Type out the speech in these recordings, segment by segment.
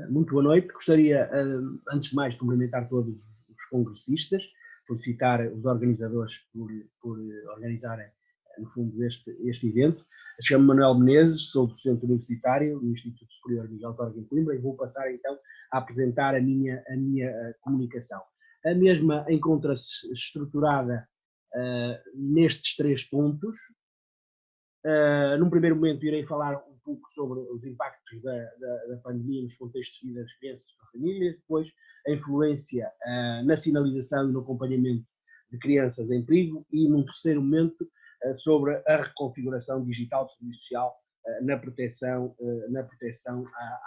Muito boa noite. Gostaria, antes de mais, de cumprimentar todos os congressistas, felicitar os organizadores por organizarem, no fundo, este evento. Chamo-me Manuel Menezes, sou docente universitário no Instituto Superior Miguel Torga em Coimbra e vou passar então a apresentar a minha comunicação. A mesma encontra-se estruturada nestes 3 pontos. Num primeiro momento irei falar um pouco sobre os impactos da pandemia nos contextos de vida das crianças e das famílias, depois a influência na sinalização e no acompanhamento de crianças em perigo e num terceiro momento sobre a reconfiguração digital do serviço social na proteção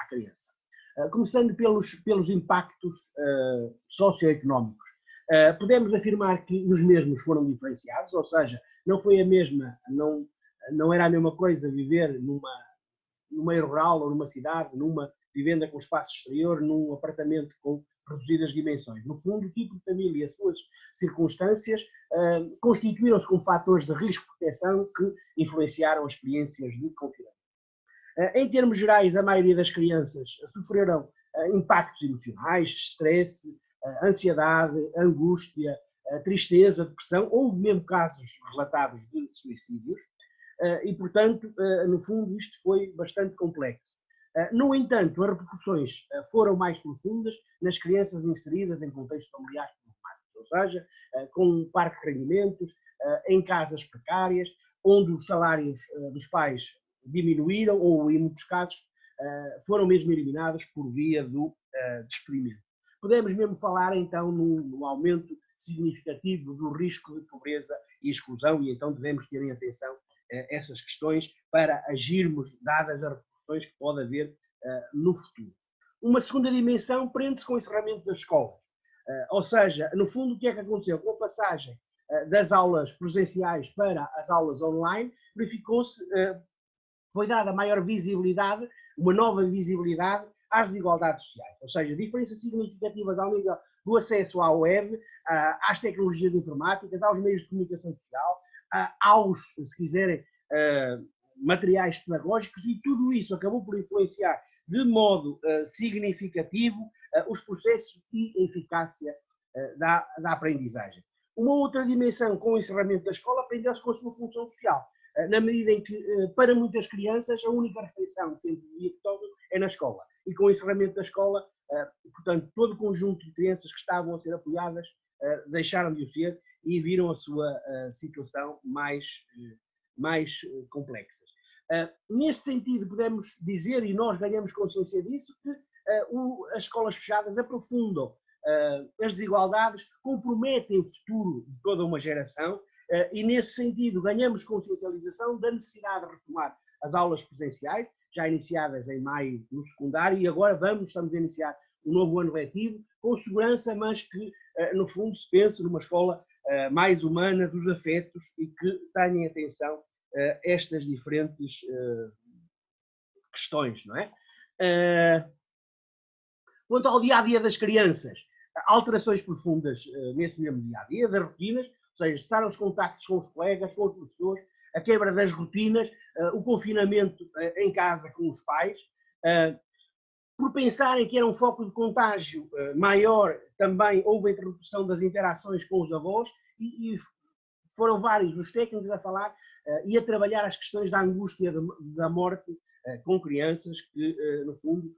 à criança. Começando pelos impactos socioeconómicos. Podemos afirmar que os mesmos foram diferenciados, ou seja, não foi a mesma, não era a mesma coisa viver no meio rural ou numa cidade, numa vivenda com espaço exterior, num apartamento com reduzidas dimensões. No fundo, o tipo de família e as suas circunstâncias constituíram-se como fatores de risco de proteção que influenciaram as experiências de confinamento. Em termos gerais, a maioria das crianças sofreram impactos emocionais, stress, ansiedade, angústia, tristeza, depressão. Houve mesmo casos relatados de suicídios. E, portanto, no fundo, isto foi bastante complexo. No entanto, as repercussões foram mais profundas nas crianças inseridas em contextos familiares problemáticos, ou seja, com parque de rendimentos, em casas precárias, onde os salários dos pais diminuíram ou, em muitos casos, foram mesmo eliminados por via do despedimento. Podemos mesmo falar, então, num aumento significativo do risco de pobreza e exclusão, e então devemos ter em atenção essas questões para agirmos, dadas as repercussões que pode haver no futuro. Uma segunda dimensão prende-se com o encerramento das escolas. Ou seja, no fundo, o que é que aconteceu? Com a passagem das aulas presenciais para as aulas online, verificou-se, foi dada maior visibilidade, uma nova visibilidade às desigualdades sociais. Ou seja, diferenças significativas ao nível do acesso à web, às tecnologias informáticas, aos meios de comunicação social, aos, se quiserem, materiais pedagógicos, e tudo isso acabou por influenciar de modo significativo os processos e eficácia da aprendizagem. Uma outra dimensão com o encerramento da escola aprendeu-se com a sua função social, na medida em que, para muitas crianças, a única refeição que entre o dia todo é na escola. E com o encerramento da escola, portanto, todo o conjunto de crianças que estavam a ser apoiadas deixaram de o ser e viram a sua situação mais complexas. Neste sentido, podemos dizer, e nós ganhamos consciência disso, que as escolas fechadas aprofundam as desigualdades, comprometem o futuro de toda uma geração e, nesse sentido, ganhamos consciencialização da necessidade de retomar as aulas presenciais, já iniciadas em maio no secundário, e agora estamos a iniciar um novo ano letivo, com segurança, mas que, no fundo, se pense numa escola mais humana, dos afetos, e que tenham atenção a estas diferentes questões, não é? Quanto ao dia-a-dia das crianças, alterações profundas nesse mesmo dia-a-dia, das rotinas, ou seja, cessaram os contactos com os colegas, com os professores, a quebra das rotinas, o confinamento em casa com os pais, por pensarem que era um foco de contágio maior, também houve a interrupção das interações com os avós e foram vários os técnicos a falar e a trabalhar as questões da angústia da morte com crianças, que, no fundo,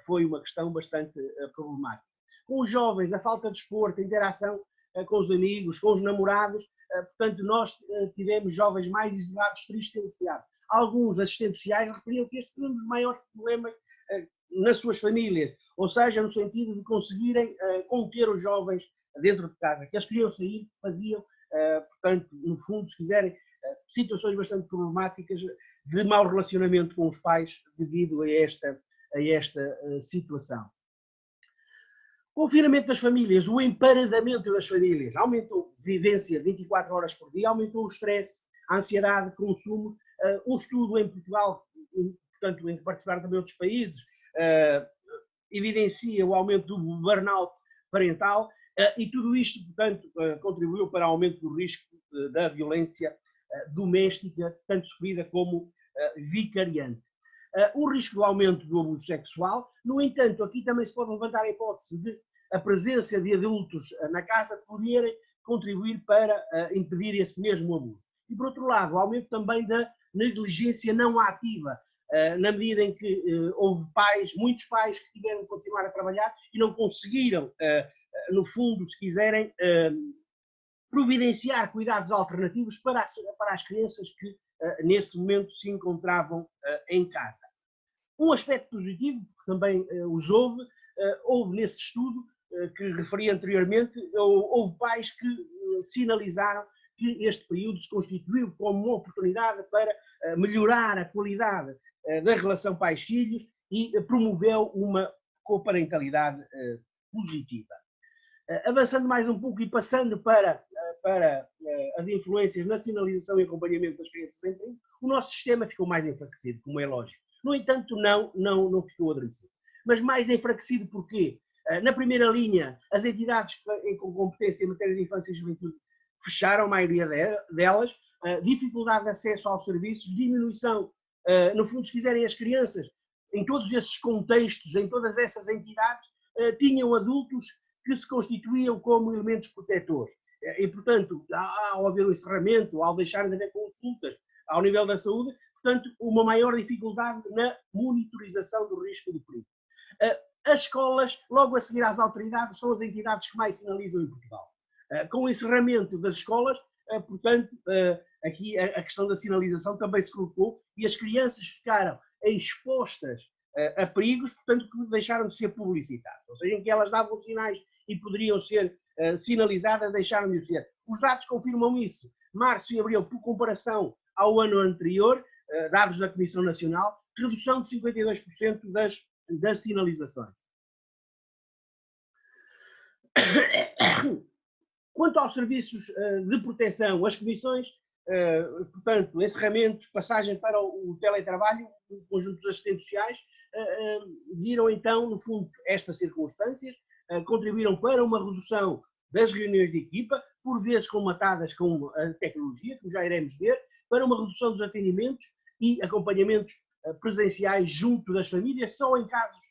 foi uma questão bastante problemática. Com os jovens, a falta de desporto, a interação com os amigos, com os namorados, portanto, nós tivemos jovens mais isolados, tristes e angustiados. Alguns assistentes sociais referiam que este foi um dos maiores problemas nas suas famílias, ou seja, no sentido de conseguirem conter os jovens dentro de casa, que eles queriam sair, faziam, portanto, no fundo, se quiserem, situações bastante problemáticas de mau relacionamento com os pais devido a esta situação. O confinamento das famílias, o emparedamento das famílias, aumentou a vivência 24 horas por dia, aumentou o stress, a ansiedade, consumo. Um estudo em Portugal, portanto, em que participaram também outros países, evidencia o aumento do burnout parental e tudo isto, portanto, contribuiu para o aumento do risco da violência doméstica, tanto sofrida como vicariante. o risco do aumento do abuso sexual. No entanto, aqui também se pode levantar a hipótese de a presença de adultos na casa poderem contribuir para impedir esse mesmo abuso. E, por outro lado, o aumento também da negligência não ativa, na medida em que houve muitos pais que tiveram que continuar a trabalhar e não conseguiram, no fundo, se quiserem, providenciar cuidados alternativos para as crianças que nesse momento se encontravam em casa. Um aspecto positivo, que também houve nesse estudo que referi anteriormente, houve pais que sinalizaram que este período se constituiu como uma oportunidade para melhorar a qualidade da relação pais-filhos e promoveu uma coparentalidade positiva. Avançando mais um pouco e passando para as influências na sinalização e acompanhamento das crianças em perigo, o nosso sistema ficou mais enfraquecido, como é lógico. No entanto, não ficou adormecido. Mas mais enfraquecido porquê? Na primeira linha, as entidades com competência em matéria de infância e juventude fecharam, a maioria delas, dificuldade de acesso aos serviços, diminuição, no fundo, se quiserem, as crianças, em todos esses contextos, em todas essas entidades, tinham adultos que se constituíam como elementos protetores. E, portanto, ao haver um encerramento, ao deixarem de haver consultas ao nível da saúde, portanto, uma maior dificuldade na monitorização do risco de perigo. As escolas, logo a seguir às autoridades, são as entidades que mais sinalizam em Portugal. Com o encerramento das escolas, portanto, aqui a questão da sinalização também se colocou e as crianças ficaram expostas a perigos, portanto, que deixaram de ser publicitadas. Ou seja, em que elas davam sinais e poderiam ser sinalizadas, deixaram de ser. Os dados confirmam isso. Março e abril, por comparação ao ano anterior, dados da Comissão Nacional, redução de 52% das sinalizações. Quanto aos serviços de proteção, as comissões, portanto, encerramentos, passagem para o teletrabalho, o conjunto dos assistentes sociais, viram então, no fundo, estas circunstâncias, contribuíram para uma redução das reuniões de equipa, por vezes comatadas com a tecnologia, como já iremos ver, para uma redução dos atendimentos e acompanhamentos presenciais junto das famílias, só em casos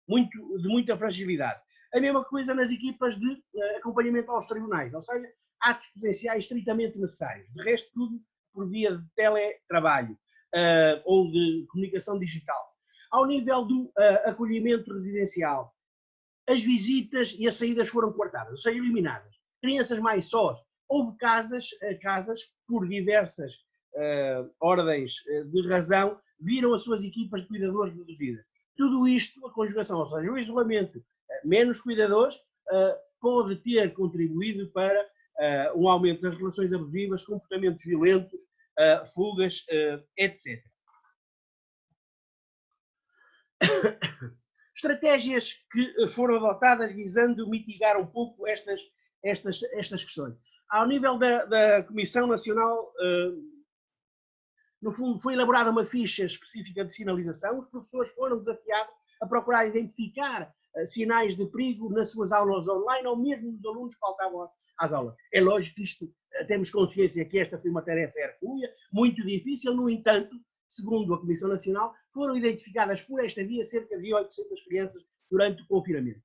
de muita fragilidade. A mesma coisa nas equipas de acompanhamento aos tribunais, ou seja, atos presenciais estritamente necessários. De resto, tudo por via de teletrabalho ou de comunicação digital. Ao nível do acolhimento residencial, as visitas e as saídas foram cortadas, ou seja, eliminadas. Crianças mais sós. Houve casas por diversas ordens de razão, viram as suas equipas de cuidadores reduzidas. Tudo isto, a conjugação, ou seja, o isolamento, menos cuidadores, pode ter contribuído para um aumento das relações abusivas, comportamentos violentos, fugas, etc. Estratégias que foram adotadas visando mitigar um pouco estas questões. Ao nível da Comissão Nacional, no fundo, foi elaborada uma ficha específica de sinalização. Os professores foram desafiados a procurar identificar sinais de perigo nas suas aulas online ou mesmo nos alunos que faltavam às aulas. É lógico que isto, temos consciência que esta foi uma tarefa hercúlea, muito difícil, no entanto, segundo a Comissão Nacional, foram identificadas por esta via cerca de 800 crianças durante o confinamento.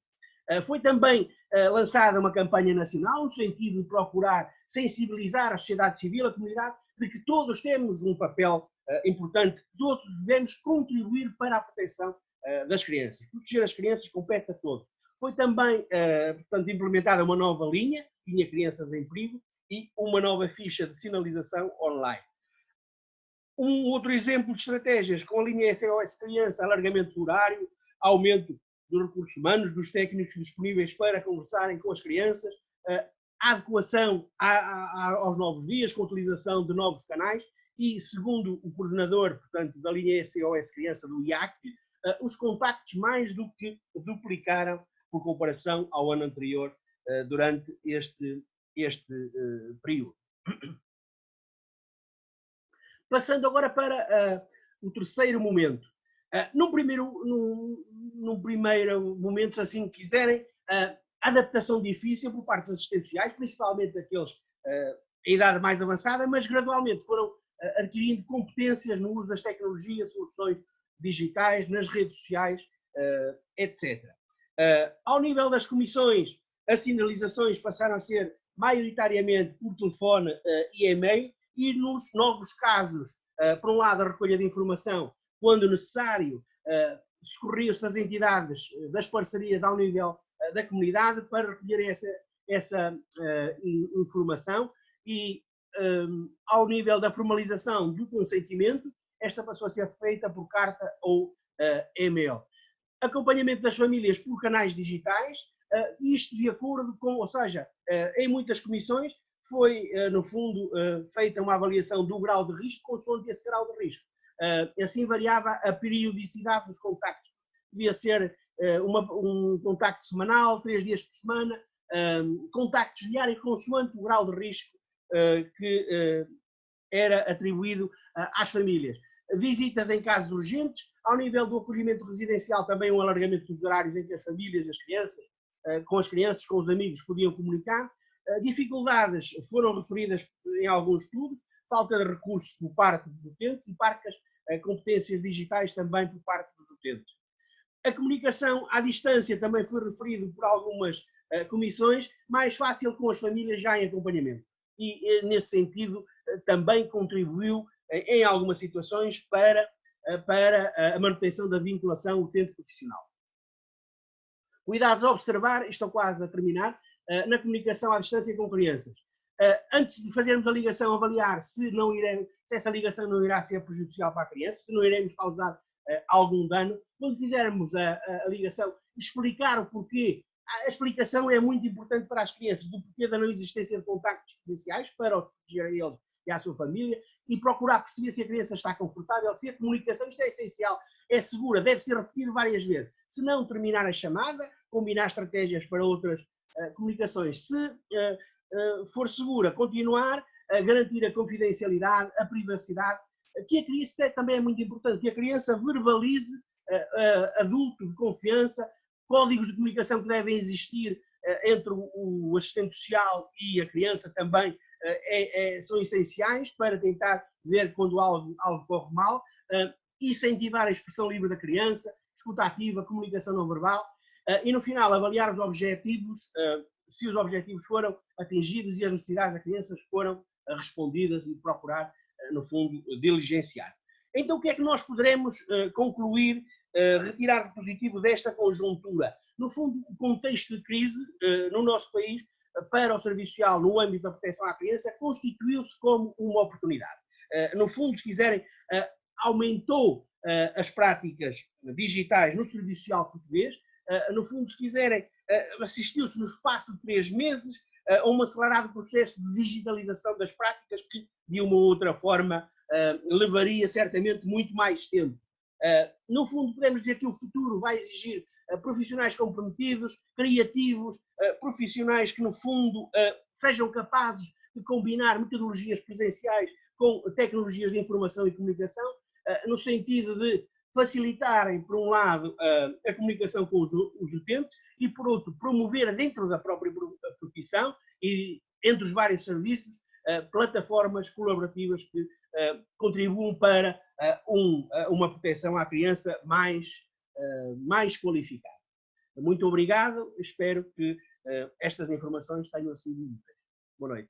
Foi também lançada uma campanha nacional no sentido de procurar sensibilizar a sociedade civil, a comunidade, de que todos temos um papel importante, todos devemos contribuir para a proteção das crianças. Proteger as crianças compete a todos. Foi também, portanto, implementada uma nova linha Crianças em Perigo, e uma nova ficha de sinalização online. Um outro exemplo de estratégias com a linha SOS Criança, alargamento do horário, aumento dos recursos humanos, dos técnicos disponíveis para conversarem com as crianças, a adequação aos novos dias, com a utilização de novos canais e, segundo o coordenador, portanto, da linha SOS Criança do IAC, os contactos mais do que duplicaram por comparação ao ano anterior durante este período. Passando agora para o terceiro momento. Num primeiro momento, se assim quiserem, adaptação difícil por parte dos assistentes sociais, principalmente daqueles em idade mais avançada, mas gradualmente foram adquirindo competências no uso das tecnologias, soluções digitais, nas redes sociais, etc. Ao nível das comissões, as sinalizações passaram a ser maioritariamente por telefone e e-mail, e nos novos casos, por um lado, a recolha de informação, quando necessário, socorria-se das entidades, das parcerias ao nível da comunidade para recolher essa informação, e ao nível da formalização do consentimento, esta passou a ser feita por carta ou e-mail. Acompanhamento das famílias por canais digitais, isto de acordo com, ou seja, em muitas comissões foi, no fundo, feita uma avaliação do grau de risco consoante esse grau de risco. Assim variava a periodicidade dos contactos. Devia ser um contacto semanal, 3 dias por semana, contactos diários consoante o grau de risco que era atribuído às famílias. Visitas em casos urgentes, ao nível do acolhimento residencial também um alargamento dos horários em que as famílias, as crianças, com os amigos, podiam comunicar. Dificuldades foram referidas em alguns estudos, falta de recursos por parte dos utentes e parcas competências digitais também por parte dos utentes. A comunicação à distância também foi referido por algumas comissões, mais fácil com as famílias já em acompanhamento. E, nesse sentido, também contribuiu, em algumas situações, para a manutenção da vinculação utente-profissional. Cuidados a observar, estou quase a terminar, na comunicação à distância com crianças. Antes de fazermos a ligação, avaliar se essa ligação não irá ser prejudicial para a criança, se não iremos causar algum dano. Quando fizermos a ligação, explicar o porquê. A explicação é muito importante para as crianças, do porquê da não existência de contactos presenciais, para os proteger a eles e à sua família, e procurar perceber se a criança está confortável, se a comunicação, isto é essencial, é segura, deve ser repetido várias vezes. Se não, terminar a chamada, combinar estratégias para outras comunicações. Se for segura, continuar a garantir a confidencialidade, a privacidade, que a criança também é muito importante, que a criança verbalize adulto de confiança, códigos de comunicação que devem existir entre o assistente social e a criança também são essenciais para tentar ver quando algo corre mal, incentivar a expressão livre da criança, escuta ativa, comunicação não verbal, e no final avaliar os objetivos, se os objetivos foram atingidos e as necessidades das crianças foram respondidas, e procurar, no fundo, diligenciar. Então, o que é que nós poderemos concluir, retirar de positivo desta conjuntura? No fundo, o contexto de crise no nosso país para o serviço social no âmbito da proteção à criança constituiu-se como uma oportunidade. No fundo, se quiserem, aumentou as práticas digitais no serviço social português. No fundo, se quiserem, assistiu-se no espaço de 3 meses a um acelerado processo de digitalização das práticas que, de uma ou outra forma, levaria certamente muito mais tempo. No fundo, podemos dizer que o futuro vai exigir profissionais comprometidos, criativos, profissionais que, no fundo, sejam capazes de combinar metodologias presenciais com tecnologias de informação e comunicação, no sentido de facilitarem, por um lado, a comunicação com os utentes e, por outro, promover dentro da própria profissão e entre os vários serviços plataformas colaborativas que contribuam para uma proteção à criança mais qualificada. Muito obrigado, espero que estas informações tenham sido úteis. Boa noite.